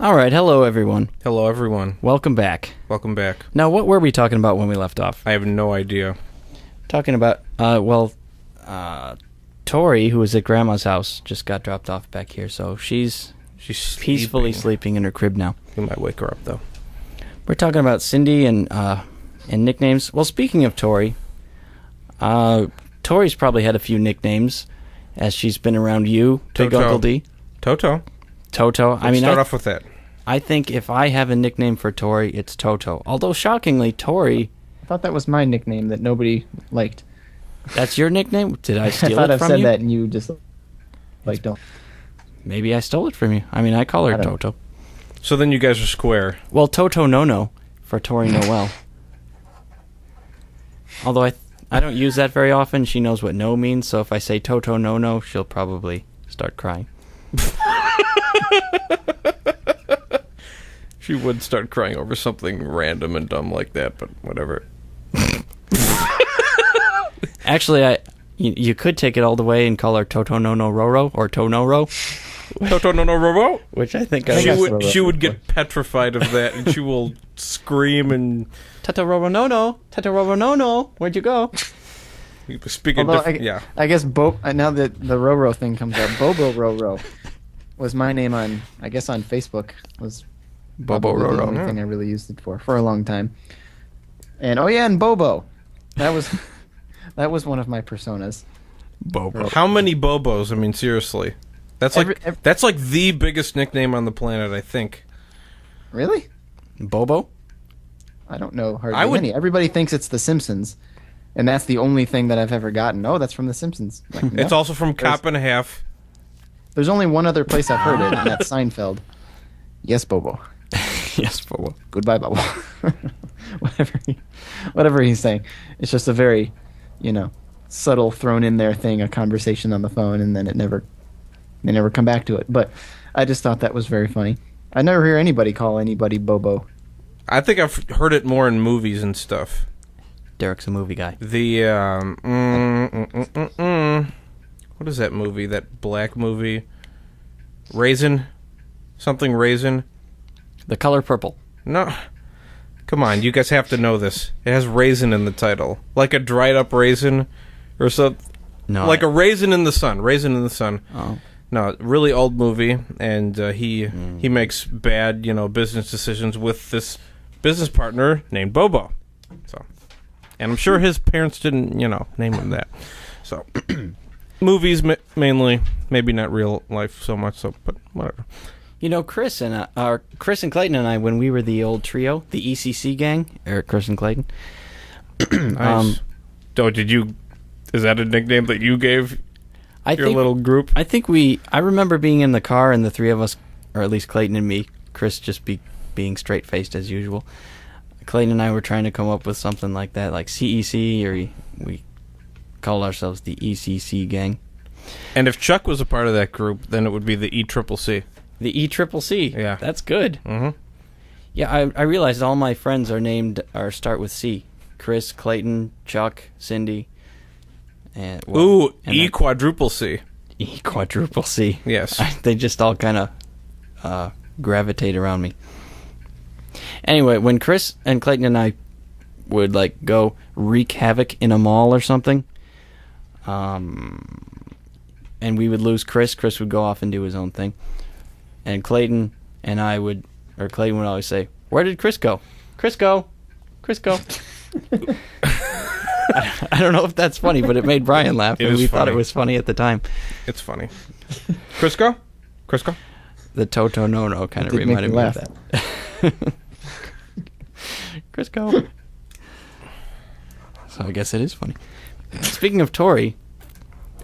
All right, hello everyone. Hello, everyone. Welcome back. Welcome back. Now, what were we talking about when we left off? I have no idea. Talking about, Tori, who was at Grandma's house, just got dropped off back here, so she's peacefully sleeping in her crib now. You might wake her up, though. We're talking about Cindy and nicknames. Well, speaking of Tori, Tori's probably had a few nicknames as she's been around you, Big Uncle D. Toto. Let's start off with that. I think if I have a nickname for Tori, it's Toto. Although, shockingly, Tori... I thought that was my nickname that nobody liked. That's your nickname? Did I steal it from you? I thought I've said that and you just, don't. Maybe I stole it from you. I call her Toto. So then you guys are square. Well, Toto No-No for Tori Noel. Although I don't use that very often. She knows what no means, so if I say Toto No-No, she'll probably start crying. She would start crying over something random and dumb like that, but whatever. Actually, you could take it all the way and call her Toto No-No Roro or Tonoro. Toto No-No Roro? Which I think she would get petrified of that, and she will scream and... Toto Roro No-No! Toto Roro No-No! Where'd you go? Speaking I guess now that the Roro thing comes up, Bobo Roro was my name on Facebook. Was Bobo Roro. The only thing I really used it for a long time. And Bobo. That was one of my personas. Bobo. How many Bobos? I mean, seriously. That's that's like the biggest nickname on the planet, I think. Really? Bobo? I don't know hardly any. Everybody thinks it's The Simpsons, and that's the only thing that I've ever gotten. Oh, that's from The Simpsons. Like, no. It's also from Cop and a Half. There's only one other place I've heard it, and that's Seinfeld. Yes, Bobo. Yes, Bobo. Goodbye, Bobo. Whatever he's saying. It's just a very, subtle thrown in there thing, a conversation on the phone, and then they never come back to it. But I just thought that was very funny. I never hear anybody call anybody Bobo. I think I've heard it more in movies and stuff. Derek's a movie guy. The, what is that movie? That black movie? Raisin? Something Raisin? The Color Purple. No. Come on, you guys have to know this. It has raisin in the title. Like a dried up raisin or something. No. Like a raisin in the sun. Raisin in the sun. Oh. No, really old movie, and he makes bad, business decisions with this business partner named Bobo. So, and I'm sure his parents didn't, name him that. So, movies mainly, maybe not real life so much. So, but whatever. Chris and Clayton and I, when we were the old trio, the ECC gang, Eric, Chris, and Clayton. Nice. Is that a nickname that you gave your little group? I think I remember being in the car and the three of us, or at least Clayton and me, Chris just being straight-faced as usual. Clayton and I were trying to come up with something like that, like CEC, or we called ourselves the ECC gang. And if Chuck was a part of that group, then it would be the ECCC. The ECCC. Yeah. That's good. Mm-hmm. Yeah, I realized all my friends start with C. Chris, Clayton, Chuck, Cindy. And, quadruple C. E quadruple C. Yes. They just all kind of gravitate around me. Anyway, when Chris and Clayton and I would go wreak havoc in a mall or something, and we would lose Chris would go off and do his own thing. And Clayton would always say, "Where did Chris go? Chris go. I don't know if that's funny, but it made Brian laugh, and we thought it was funny at the time. It's funny. Crisco? The Toto No-No kind of reminded me of that. Crisco. So I guess it is funny. Speaking of Tori...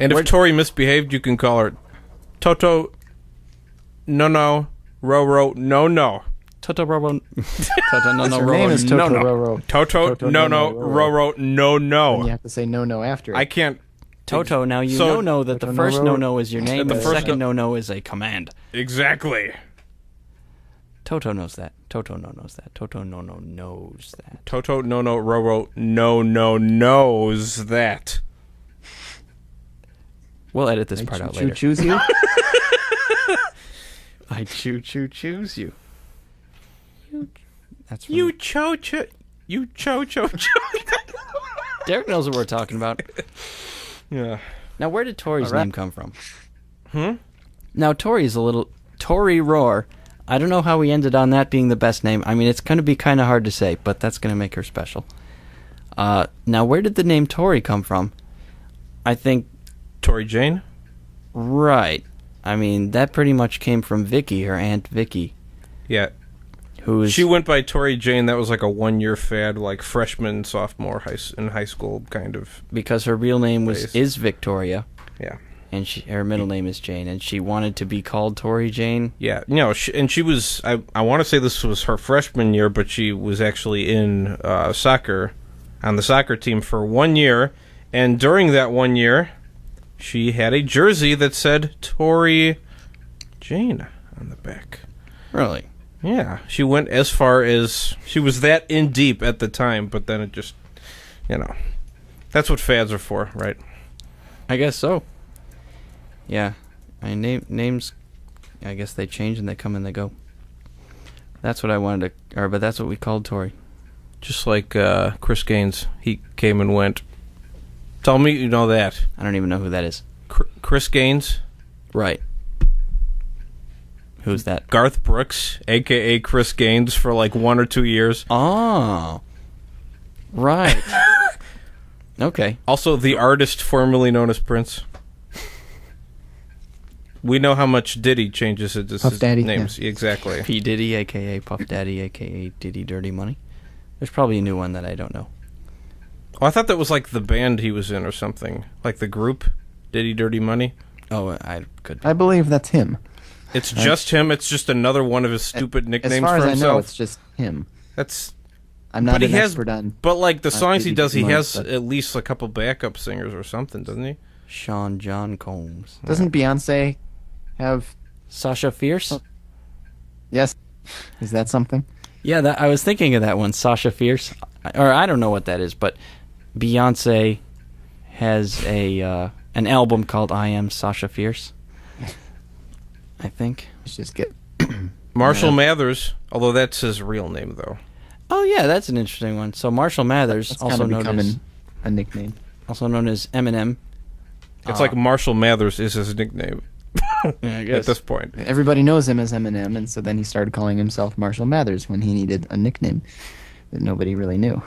And if Tori misbehaved, you can call her Toto No-No Roro No-No. Toto Roro... Toto No-No Roro name is Toto No-No. Roro. Toto No-No Roro No-No. And you have to say no-no after it. I can't... Toto, now you know that the first no-no is your name, and the second no-no is a command. Exactly. Toto knows that. Toto knows that. Toto no-no knows that. Toto No-No Roro No-No knows that. We'll edit this part out later. Choose you? I choose you. That's from, You cho. Derek knows what we're talking about. Yeah. Now, where did Tori's name come from? Now, Tori Rohr. I don't know how we ended on that being the best name. I mean, it's going to be kind of hard to say, but that's going to make her special. Now, where did the name Tori come from? I think... Tori Jane? Right. I mean, that pretty much came from Vicky, her Aunt Vicky. Yeah. She went by Tori Jane. That was like a 1-year fad, like freshman, sophomore in high school kind of. Because her real name is Victoria. Yeah. And her middle name is Jane, and she wanted to be called Tori Jane. Yeah, she was. I want to say this was her freshman year, but she was actually in soccer, on the soccer team for 1 year, and during that 1 year, she had a jersey that said Tori Jane on the back. Really? Yeah, she went as far as she was that in deep at the time, but then it just, that's what fads are for, right? I guess so. Yeah, names, I guess they change and they come and they go. That's what I wanted to, but that's what we called Tori. Just like Chris Gaines, he came and went. Tell me you know that. I don't even know who that is. Chris Gaines? Right. Who's that? Garth Brooks, a.k.a. Chris Gaines, for like 1 or 2 years. Oh. Right. Okay. Also, the artist formerly known as Prince. We know how much Diddy changes his names. Yeah. Exactly. P. Diddy, a.k.a. Puff Daddy, a.k.a. Diddy Dirty Money. There's probably a new one that I don't know. Oh, I thought that was like the band he was in or something. Like the group, Diddy Dirty Money. Oh, I could be. I believe that's him. It's just him. It's just another one of his stupid nicknames for himself. As far as I know, it's just him. I'm not an expert on. But like the songs he does, he has at least a couple backup singers or something, doesn't he? Sean John Combs. Doesn't Beyonce have Sasha Fierce? Oh. Yes. Is that something? Yeah, I was thinking of that one, Sasha Fierce. Or I don't know what that is, but Beyonce has an album called I Am Sasha Fierce. I think. Let's just get Marshall Mathers, although that's his real name, though. Oh, yeah, that's an interesting one. So Marshall Mathers, that's also known as a nickname. Also known as Eminem. It's like Marshall Mathers is his nickname. Yeah, I guess. At this point. Everybody knows him as Eminem, and so then he started calling himself Marshall Mathers when he needed a nickname that nobody really knew.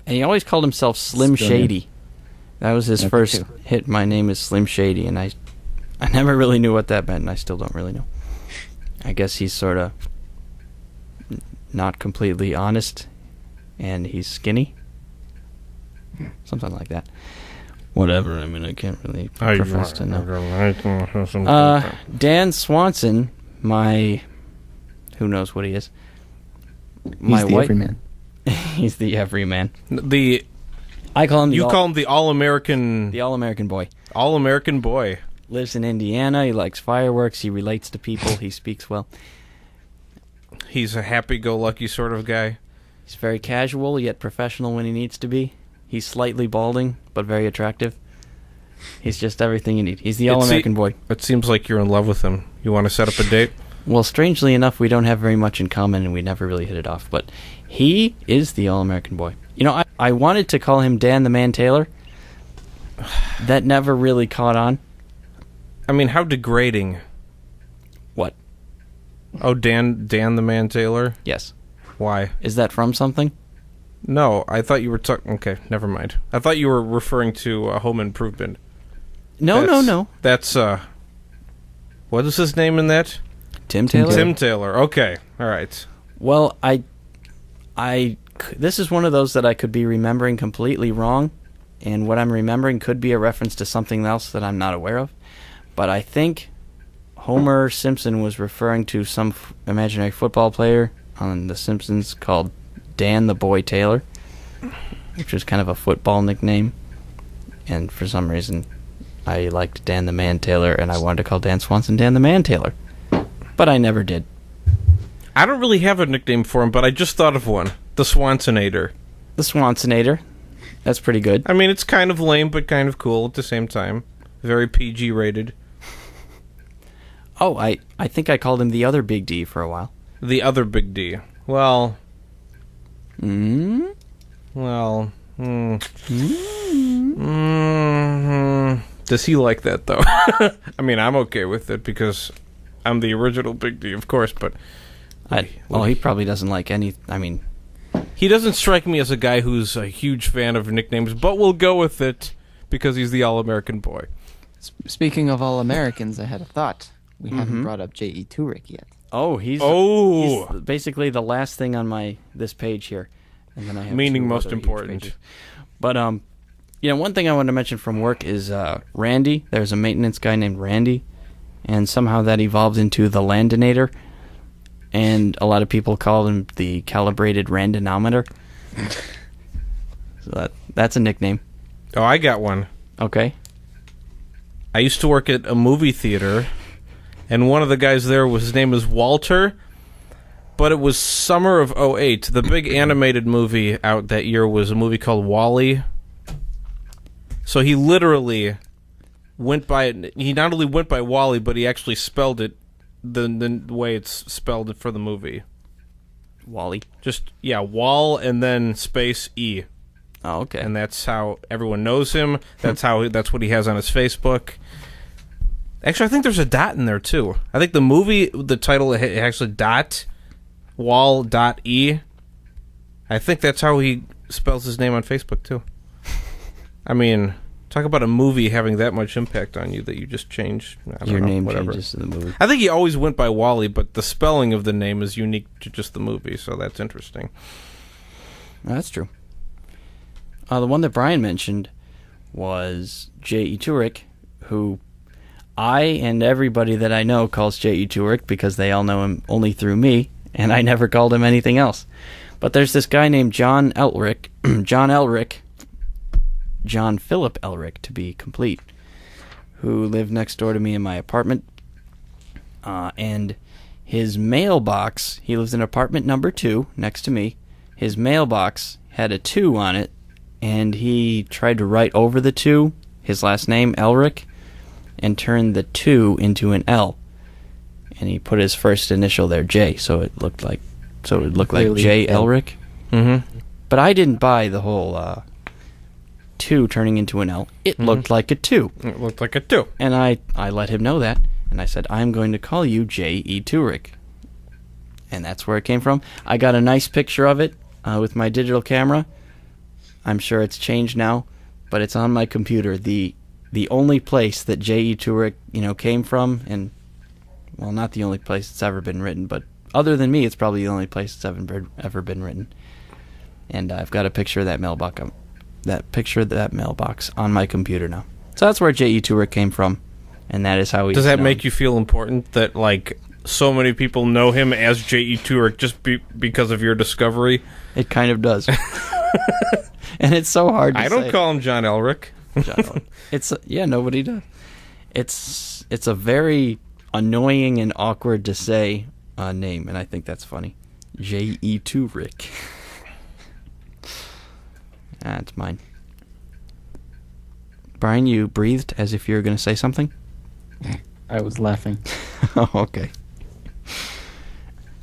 And he always called himself Slim Shady. That was his first hit. My name is Slim Shady, and I never really knew what that meant, and I still don't really know. I guess he's sort of not completely honest, and he's skinny. Something like that. Whatever, I mean, I can't really profess to know. Dan Swanson, who knows what he is? He's the everyman. He's the everyman. I call him call him the All-American... The All-American boy. All-American boy. Lives in Indiana. He likes fireworks. He relates to people. He speaks well. He's a happy-go-lucky sort of guy. He's very casual, yet professional when he needs to be. He's slightly balding, but very attractive. He's just everything you need. He's the All-American boy. It seems like you're in love with him. You want to set up a date? Well, strangely enough, we don't have very much in common, and we never really hit it off. But he is the All-American boy. You know, I wanted to call him Dan the Man Taylor. That never really caught on. I mean, how degrading. What? Oh, Dan the Man Taylor? Yes. Why? Is that from something? No, I thought you were talking... Okay, never mind. I thought you were referring to Home Improvement. No. That's, what is his name in that? Tim Taylor? Tim Taylor. Okay, all right. Well, this is one of those that I could be remembering completely wrong, and what I'm remembering could be a reference to something else that I'm not aware of. But I think Homer Simpson was referring to some imaginary football player on The Simpsons called Dan the Boy Taylor, which was kind of a football nickname. And for some reason, I liked Dan the Man Taylor, and I wanted to call Dan Swanson Dan the Man Taylor. But I never did. I don't really have a nickname for him, but I just thought of one. The Swansonator. The Swansonator. That's pretty good. I mean, it's kind of lame, but kind of cool at the same time. Very PG rated. Oh, I think I called him the Other Big D for a while. The Other Big D. Well. Mm? Well. Does he like that, though? I mean, I'm okay with it because I'm the original Big D, of course, but... he probably doesn't like any... I mean... He doesn't strike me as a guy who's a huge fan of nicknames, but we'll go with it because he's the All-American boy. Speaking of All-Americans, I had a thought. We haven't brought up J.E. Turek yet. Oh, he's basically the last thing on this page here. And then I have meaning most important. But, one thing I wanted to mention from work is Randy. There's a maintenance guy named Randy, and somehow that evolved into the Landinator. And a lot of people call him the Calibrated Randinometer. So that's a nickname. Oh, I got one. Okay. I used to work at a movie theater, and one of the guys there, his name is Walter, but it was summer of 2008. The big animated movie out that year was a movie called WALL-E. So he literally went by it. He not only went by WALL-E, but he actually spelled it the way it's spelled for the movie. WALL-E? Just, Wall and then space E. Oh, okay. And that's how everyone knows him. That's what he has on his Facebook. Actually, I think there's a dot in there, too. I think the movie, the title, actually Wall.E. I think that's how he spells his name on Facebook, too. I mean, talk about a movie having that much impact on you that you just change. Your name changes to the movie. I think he always went by Wally, but the spelling of the name is unique to just the movie, so that's interesting. That's true. The one that Brian mentioned was J.E. Turek, who I and everybody that I know calls J.E. Turek because they all know him only through me, and I never called him anything else. But there's this guy named John Philip Elric, to be complete, who lived next door to me in my apartment. And his mailbox, he lives in apartment number 2 next to me. His mailbox had a 2 on it, and he tried to write over the 2, his last name, Elric, and turned the 2 into an L. And he put his first initial there, J, so it looked like J. Elric. Mm-hmm. But I didn't buy the whole 2 turning into an L. It looked like a 2. It looked like a 2. And I let him know that, and I said, I'm going to call you J.E. Turek. And that's where it came from. I got a nice picture of it with my digital camera. I'm sure it's changed now, but it's on my computer. The only place that J.E. Turek, came from, and, well, not the only place it's ever been written, but other than me, it's probably the only place it's ever been written. And I've got a picture of that mailbox. Mailbox on my computer now. So that's where J.E. Turek came from, and that is how he. Does that make you feel important that so many people know him as J.E. Turek just because of your discovery? It kind of does, and it's so hard to say. I don't call him John Elric. It's nobody does. It's a very annoying and awkward to say name, and I think that's funny. J.E. Turek. That's mine. Brian, you breathed as if you were going to say something? I was laughing. Oh, okay.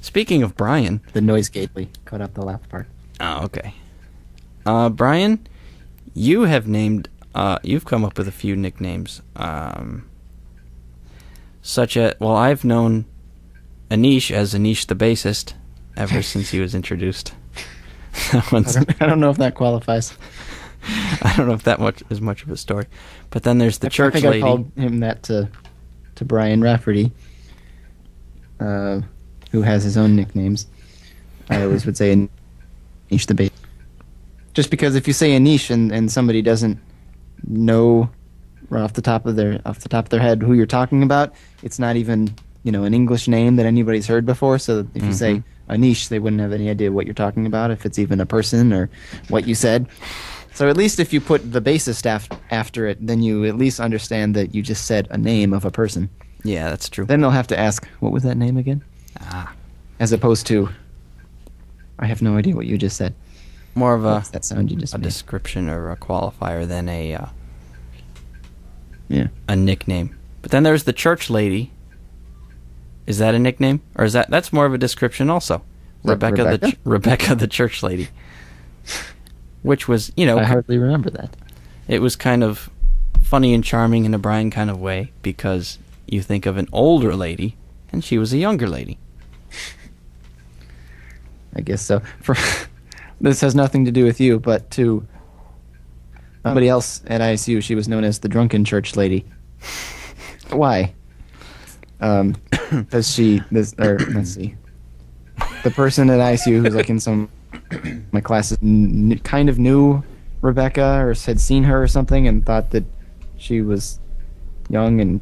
Speaking of Brian... The noise gateway cut out the laugh part. Oh, okay. Brian, you have named... you've come up with a few nicknames. Such as... Well, I've known Anish as Anish the bassist ever since he was introduced. I don't know if that qualifies. I don't know if that is much of a story. But then there's the church lady. I called him that to Brian Rafferty, who has his own nicknames. I always would say Anish the bass. Just because if you say Anish and somebody doesn't know right off the top of their head who you're talking about, it's not even an English name that anybody's heard before. So if you say Anish, they wouldn't have any idea what you're talking about, if it's even a person or what you said. So at least if you put the bassist after it, then you at least understand that you just said a name of a person. Yeah, that's true. Then they'll have to ask, what was that name again? As opposed to, I have no idea what you just said. More of What's that sound you just made? Description or a qualifier than a nickname. But then there's the church lady. Is that a nickname? Or that's more of a description also? Rebecca the church lady. Which was, I hardly remember that. It was kind of funny and charming in a Brian kind of way, because you think of an older lady, and she was a younger lady. I guess so. This has nothing to do with you, but to somebody else at ISU, she was known as the drunken church lady. Why? Let's see. The person at ISU who's like in my classes kind of knew Rebecca or had seen her or something and thought that she was young and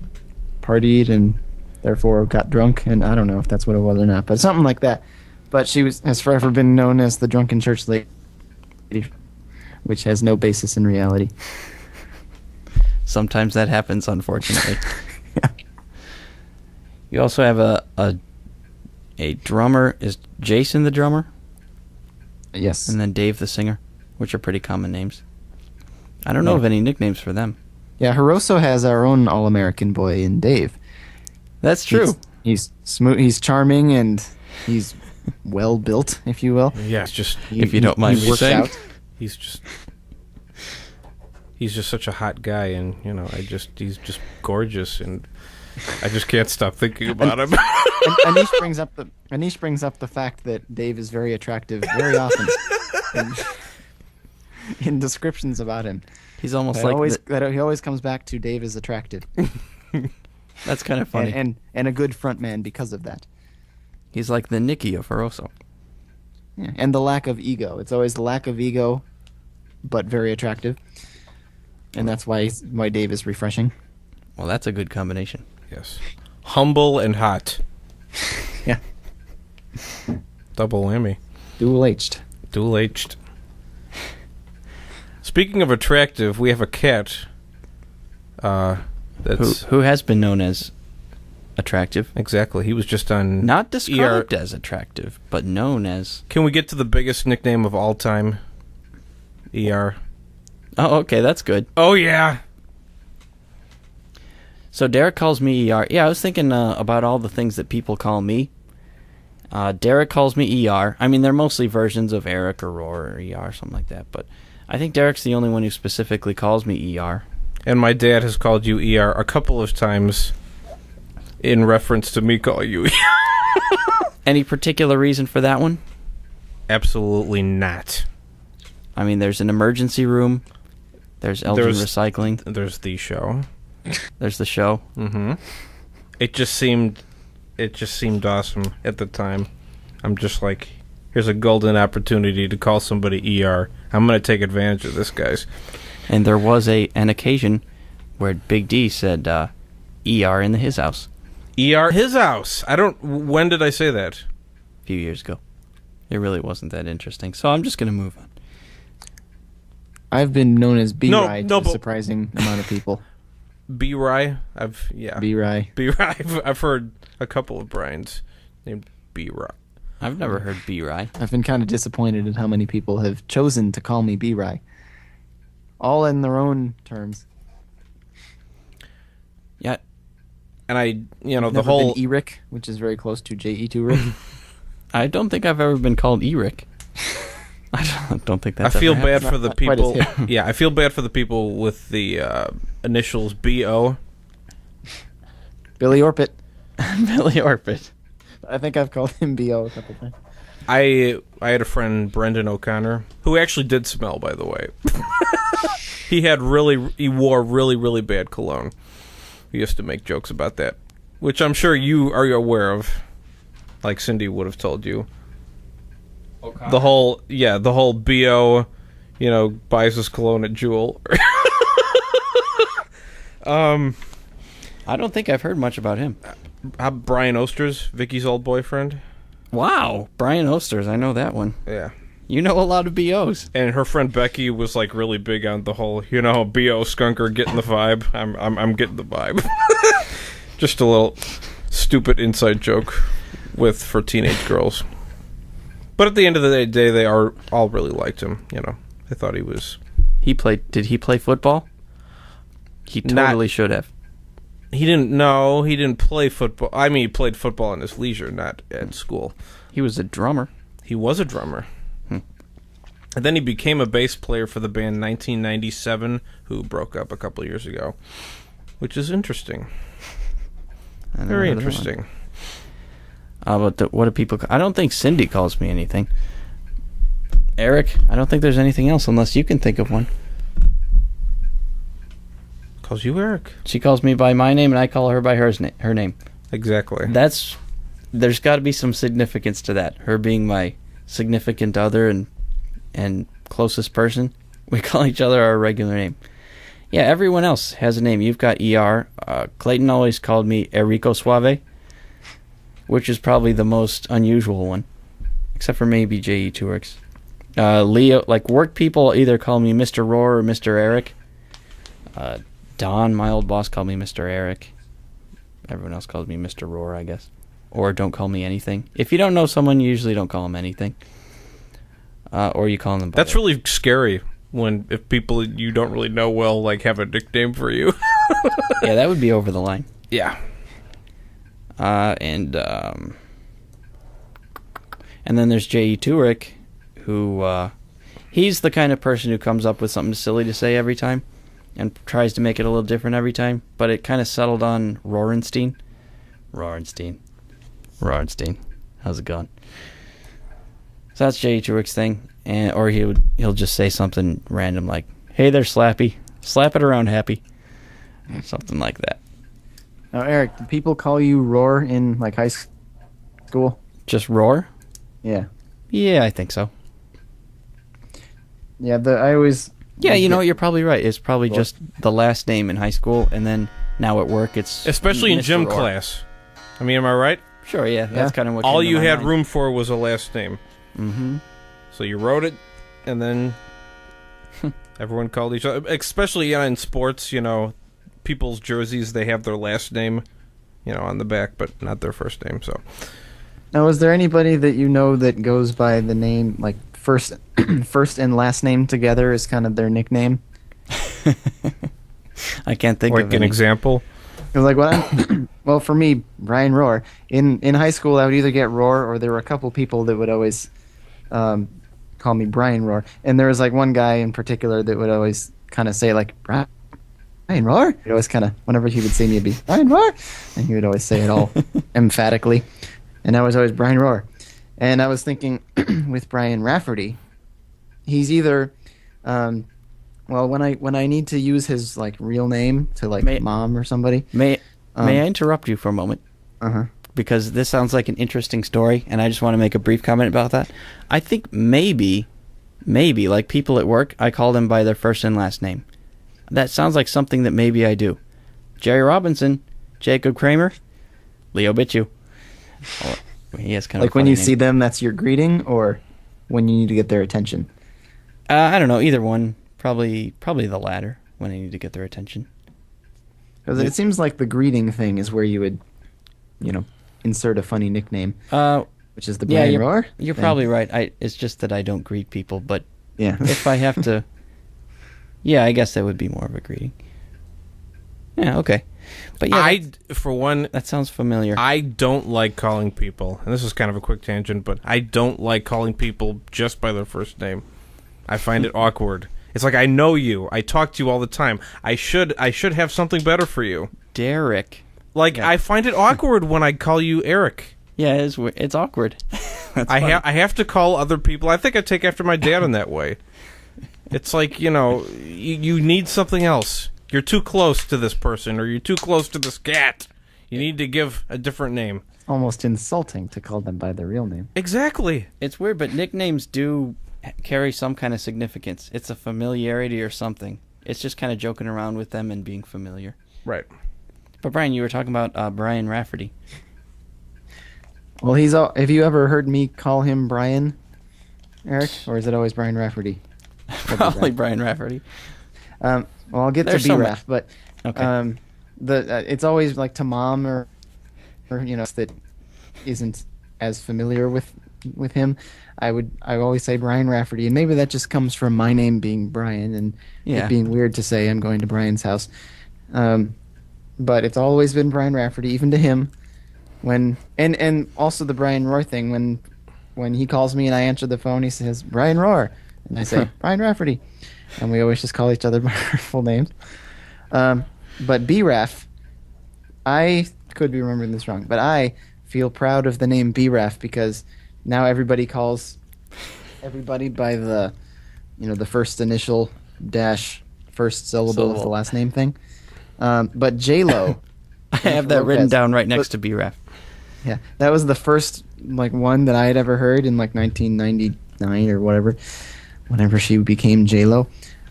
partied and therefore got drunk, and I don't know if that's what it was or not, but something like that. But she has forever been known as the drunken church lady, which has no basis in reality. Sometimes that happens, unfortunately. Yeah. You also have a drummer. Is Jason the drummer? Yes. And then Dave the singer, which are pretty common names. I don't know of any nicknames for them. Yeah, Hiroso has our own All-American boy in Dave. That's true. He's smooth. He's charming, and he's well built, if you will. Yeah, it's just if you don't mind me saying, he's just such a hot guy, and he's just gorgeous, and I just can't stop thinking about him. Anish brings up the fact that Dave is very attractive very often in descriptions about him. He's almost he always comes back to Dave is attractive. That's kind of funny. And a good front man because of that. He's like the Nicky of Hiroso. Yeah, and the lack of ego. It's always the lack of ego, but very attractive. And that's why Dave is refreshing. Well, that's a good combination. Yes. Humble and hot. Yeah. Double whammy. Dual-H'd. Dual-H'd. Speaking of attractive, we have a cat. Who has been known as attractive. Exactly. He was just on... Not described as attractive, but known as... Can we get to the biggest nickname of all time? ER. Oh, okay, that's good. Oh, yeah. So Derek calls me ER. Yeah, I was thinking about all the things that people call me. Derek calls me ER. I mean, they're mostly versions of Erik or Rohr or ER, something like that. But I think Derek's the only one who specifically calls me ER. And my dad has called you ER a couple of times in reference to me calling you ER. Any particular reason for that one? Absolutely not. I mean, there's an emergency room. There's LG Recycling. There's the show. There's the show. Mm-hmm. It just seemed awesome at the time. I'm just like, here's a golden opportunity to call somebody ER. I'm going to take advantage of this, guys. And there was an occasion where Big D said ER in his house. ER his house. When did I say that? A few years ago. It really wasn't that interesting. So I'm just going to move on. I've been known as B-Rye to a surprising amount of people. B-Rye? B-Rye. B-Rye. I've heard a couple of Brians named B-Rye. I've never heard B-Rye. I've been kind of disappointed at how many people have chosen to call me B-Rye. All in their own terms. Yeah. And I've the whole... been Erik, which is very close to J.E. Rick. I don't think I've ever been called Erik. I don't think that's. I feel bad for the not people. Yeah, I feel bad for the people with the initials B.O. Billy Orpit. Billy Orpit. I think I've called him B.O. a couple times. I had a friend, Brendan O'Connor, who actually did smell, by the way. He wore really, really bad cologne. We used to make jokes about that, which I'm sure you are aware of, like Cindy would have told you. O'Connor. The whole BO, buys his cologne at Jewel. I don't think I've heard much about him. Brian Oster's, Vicky's old boyfriend. Wow, Brian Oster's, I know that one. Yeah. You know a lot of BOs. And her friend Becky was like really big on the whole, BO skunker getting the vibe. I'm getting the vibe. Just a little stupid inside joke for teenage girls. But at the end of the day, they all really liked him. They thought he was. Did he play football? He totally should have. He didn't. No, he didn't play football. I mean, he played football in his leisure, not at school. He was a drummer. He was a drummer. And then he became a bass player for the band 1997, who broke up a couple of years ago, which is interesting. Very interesting. But what do people... I don't think Cindy calls me anything. Eric, I don't think there's anything else unless you can think of one. Calls you Eric. She calls me by my name and I call her by her name. Exactly. There's got to be some significance to that. Her being my significant other and closest person. We call each other our regular name. Yeah, everyone else has a name. You've got ER. Clayton always called me eryo5, which is probably the most unusual one, except for maybe JE2X. Leo, like work people either call me Mr. Rohr or Mr. Eric. Don, my old boss, called me Mr. Eric. Everyone else calls me Mr. Rohr, I guess. Or don't call me anything. If you don't know someone, you usually don't call them anything. Or you call them by That's really scary if people you don't really know well like have a nickname for you. Yeah, that would be over the line. Yeah. And then there's J.E. Turek, who he's the kind of person who comes up with something silly to say every time and tries to make it a little different every time, but it kind of settled on Rohrenstein. How's it going? So that's J.E. Turek's thing, or he'll just say something random like, "Hey there, Slappy, slap it around, Happy," something like that. Now, Eric, do people call you Rohr in like high school? Just Rohr? Yeah. Yeah, I think so. Yeah, I always... Yeah, you know what? You're probably right. It's probably just the last name in high school, and then now at work it's... Especially in Mr. gym Rohr. class. I mean, am I right? Sure, yeah. That's kind of what... All came to you my had mind. room for was a last name. Mm-hmm. So you wrote it, and then everyone called each other. Especially in sports, people's jerseys, they have their last name, on the back, but not their first name, so... Now, is there anybody that you know that goes by the name, like, first and last name together is kind of their nickname? I can't think like of an any. example. Like well, for me, Brian Rohr. In high school, I would either get Rohr, or there were a couple people that would always call me Brian Rohr. And there was like one guy in particular that would always kind of say like Brian Rohr. He'd always kind of, whenever he would see me, it'd be Brian Rohr, and he would always say it all emphatically. And I was always Brian Rohr. And I was thinking with Brian Rafferty, he's either well, when I need to use his like real name to like mom or somebody. May I interrupt you for a moment? Uh-huh. Because this sounds like an interesting story, and I just want to make a brief comment about that. I think maybe, like people at work, I call them by their first and last name. That sounds like something that maybe I do. Jerry Robinson, Jacob Kramer, Leo Bitchu. Oh, he has kind of like when you see them, that's your greeting, or when you need to get their attention? I don't know, either one. Probably the latter, when I need to get their attention. Because it seems like the greeting thing is where you would, insert a funny nickname, which is the Brian Rohr. You're probably right. It's just that I don't greet people, but yeah, if I have to, yeah, I guess that would be more of a greeting. Yeah, okay. But yeah, for one, that sounds familiar. I don't like calling people, and this is kind of a quick tangent, but I don't like calling people just by their first name. I find it awkward. It's like, I know you. I talk to you all the time. I should have something better for you. Derek. Like, yeah. I find it awkward when I call you Eric. Yeah, it's awkward. I have to call other people. I think I take after my dad in that way. It's like, you need something else. You're too close to this person, or you're too close to this cat. You need to give a different name. Almost insulting to call them by their real name. Exactly. It's weird, but nicknames do carry some kind of significance. It's a familiarity or something. It's just kind of joking around with them and being familiar. Right. But Brian, you were talking about Brian Rafferty. Well, have you ever heard me call him Brian, Eric? Or is it always Brian Rafferty? Probably Brian Rafferty. Well, I'll get to B-Raf, but okay. It's always like to mom or that isn't as familiar with him. I always say Brian Rafferty, and maybe that just comes from my name being Brian and it being weird to say I'm going to Brian's house. But it's always been Brian Rafferty, even to him. And also the Brian Rohr thing, when when he calls me and I answer the phone, he says, Brian Rohr. And I say, Brian Rafferty. And we always just call each other by our full names. But B-Raf, I could be remembering this wrong, but I feel proud of the name B-Raf because now everybody calls everybody by the, the first initial dash first syllable of the last name thing. But J-Lo. I have that written down right next to B-Raf. Yeah, that was the first one that I had ever heard in 1999 or whatever, whenever she became J-Lo.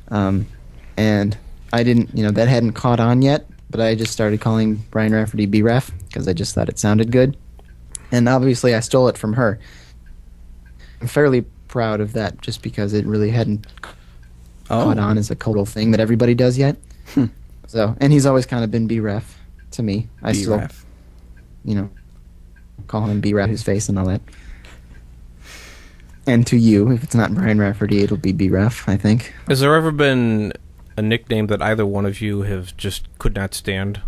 And I didn't, that hadn't caught on yet, but I just started calling Brian Rafferty B-Raf because I just thought it sounded good. And obviously I stole it from her. I'm fairly proud of that just because it really hadn't caught on as a cultural thing that everybody does yet. So, and he's always kind of been B-Raf to me. I still, call him B-Raf his face and all that. And to you, if it's not Brian Rafferty, it'll be B-Raf, I think. Has there ever been a nickname that either one of you have just could not stand?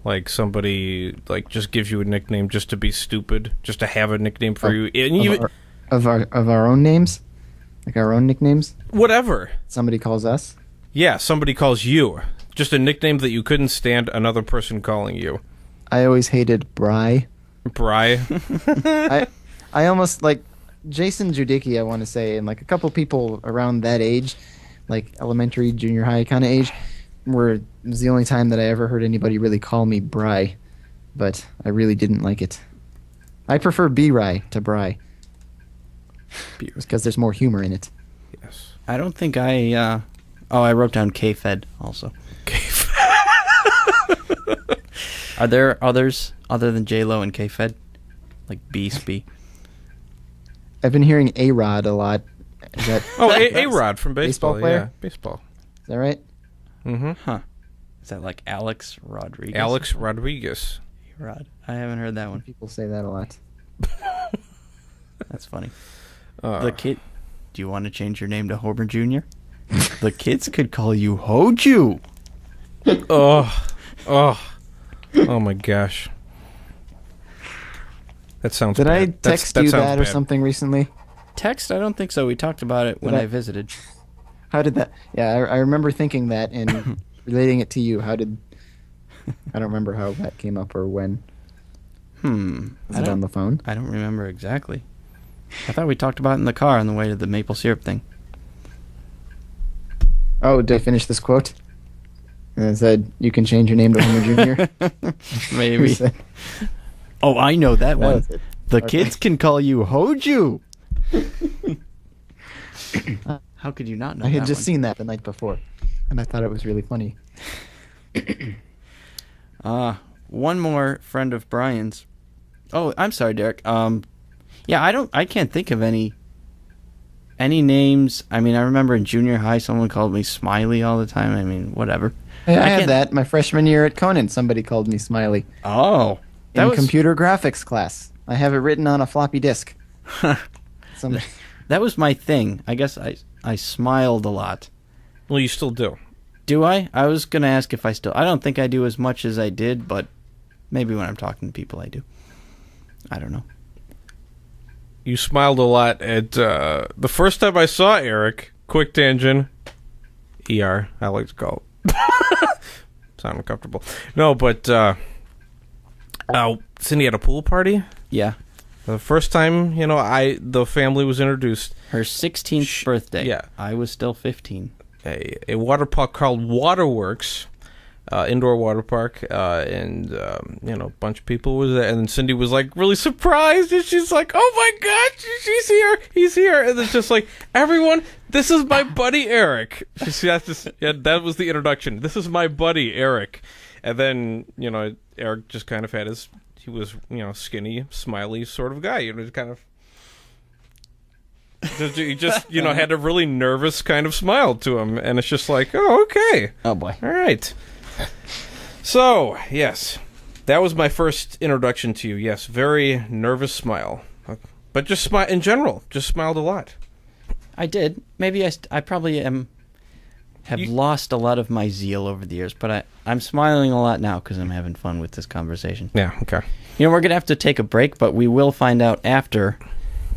Like somebody just gives you a nickname just to be stupid, just to have a nickname for you. And of our own names? Like our own nicknames? Whatever. Somebody calls us? Yeah, somebody calls you. Just a nickname that you couldn't stand another person calling you. I always hated Bry. Bry? I almost, Jason Judicki, I want to say, and a couple people around that age, elementary, junior high kind of age, it was the only time that I ever heard anybody really call me Bry, but I really didn't like it. I prefer B-Rye to Bry. Because there's more humor in it. Yes. I don't think I wrote down K-Fed also. K-Fed. Are there others other than J-Lo and K-Fed? Like B-Spee? I've been hearing A-Rod a lot. Is that A-Rod from baseball. Player? Yeah, baseball. Is that right? Mm-hmm. Huh. Is that like Alex Rodriguez? Alex Rodriguez. A-Rod. I haven't heard that one. People say that a lot. That's funny. Do you want to change your name to Homer Jr.? The kids could call you Hoju. Oh my gosh. That sounds Did bad. I text you that or something recently? Text? I don't think so. We talked about it when I visited. How did that... Yeah, I remember thinking that and relating it to you. I don't remember how that came up or when. Was it on the phone? I don't remember exactly. I thought we talked about it in the car on the way to the maple syrup thing. Oh, did I finish this quote? And it said, you can change your name to Homer Jr.? Maybe. Oh, I know that one. The kids can call you Hoju. How could you not know that? I had just seen that the night before, and I thought it was really funny. One more friend of Brian's. Oh, I'm sorry, Derek. Yeah, I can't think of any names. I mean, I remember in junior high someone called me Smiley all the time. I mean, whatever. I had that my freshman year at Conan. Somebody called me Smiley. Oh. In computer graphics class. I have it written on a floppy disk. That was my thing. I guess I smiled a lot. Well, you still do. Do I? I was going to ask if I still... I don't think I do as much as I did, but maybe when I'm talking to people I do. I don't know. You smiled a lot at... the first time I saw Eric, quick tangent, ER, I like to call it. Sound uncomfortable. No, but... Cindy had a pool party? Yeah. The first time, the family was introduced. Her 16th birthday. Yeah. I was still 15. A water park called Waterworks, indoor water park, and a bunch of people was there. And Cindy was really surprised, and she's like, "Oh my God, she's here, he's here!" And it's just like, everyone, this is my buddy Eric. That was the introduction. This is my buddy Eric, and then Eric just kind of had he was skinny, smiley sort of guy. Kind of. He just, had a really nervous kind of smile to him, and it's just like, oh, okay. Oh, boy. All right. So, yes, that was my first introduction to you. Yes, very nervous smile. But just smile in general. Just smiled a lot. I did. Maybe I probably have lost a lot of my zeal over the years, but I'm smiling a lot now because I'm having fun with this conversation. Yeah, okay. We're going to have to take a break, but we will find out after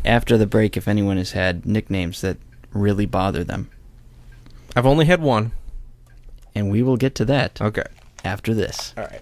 after the break if anyone has had nicknames that really bother them. I've only had one. And we will get to that Okay. after this. All right.